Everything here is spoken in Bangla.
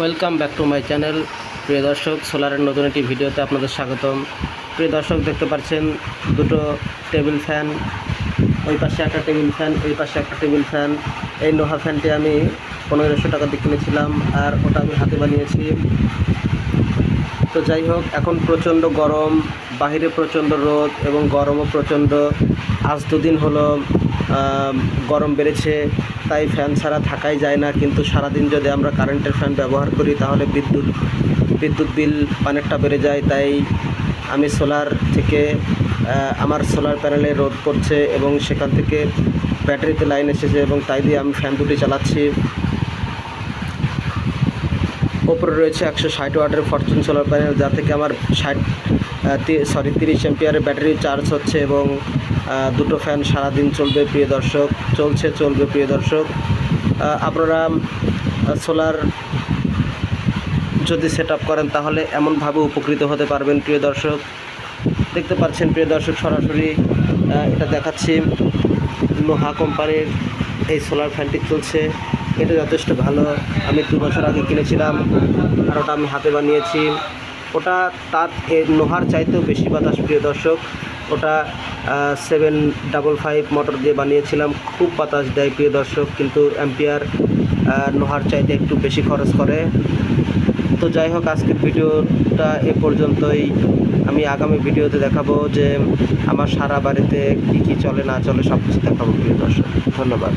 Welcome back to my channel. প্রিয় দর্শক, সোলারের নতুন একটি ভিডিওতে আপনাদের স্বাগতম। প্রিয় দর্শক, দেখতে পাচ্ছেন দুটো টেবিল ফ্যান, ওই পাশে একটা টেবিল ফ্যান, এই পাশে একটা টেবিল ফ্যান। এই লোহা ফ্যানটি আমি 1500 টাকা দিয়ে কিনেছিলাম, আর ওটা আমি হাতে বানিয়েছি। তো যাই হোক, এখন প্রচণ্ড গরম, বাহিরে প্রচণ্ড রোদ এবং গরমও প্রচণ্ড। আজ দুদিন হলো গরম বেড়েছে, তাই ফ্যান ছাড়া থাকাই যায় না। কিন্তু সারাদিন যদি আমরা কারেন্টের ফ্যান ব্যবহার করি তাহলে বিদ্যুৎ বিল অনেকটা বেড়ে যায়। তাই আমি সোলার থেকে আমার সোলার প্যানেলে রোদ পড়ছে এবং সেখান থেকে ব্যাটারিতে লাইন এসেছে এবং তাই দিয়ে আমি ফ্যান দুটি চালাচ্ছি। ওপরে রয়েছে 160 ওয়াটের ফরচুন সোলার প্যানেল, যা থেকে আমার 30 এম্পিয়ারের ব্যাটারি চার্জ হচ্ছে এবং দুটো ফ্যান সারাদিন চলবে প্রিয় দর্শক, চলবে প্রিয় দর্শক। আপনারা সোলার যদি সেট আপ করেন তাহলে এমনভাবে উপকৃত হতে পারবেন প্রিয় দর্শক। দেখতে পাচ্ছেন প্রিয় দর্শক, সরাসরি এটা দেখাচ্ছি। লোহা কোম্পানির এই সোলার ফ্যানটি চলছে, এটা যথেষ্ট ভালো। আমি 2 বছর আগে কিনেছিলাম, আর ওটা আমি হাতে বানিয়েছি। ওটা তার লোহার চাইতেও বেশি বাতাস প্রিয় দর্শক। ওটা 755 মোটর দিয়ে বানিয়েছিলাম, খুব বাতাস দেয় প্রিয় দর্শক, কিন্তু অ্যাম্পিয়ার লোহার চাইতে একটু বেশি খরচ করে। তো যাই হোক, আজকের ভিডিওটা এ পর্যন্তই। আমি আগামী ভিডিওতে দেখাবো যে আমার সারা বাড়িতে কী কী চলে না চলে সব কিছু দেখাবো প্রিয় দর্শক। ধন্যবাদ।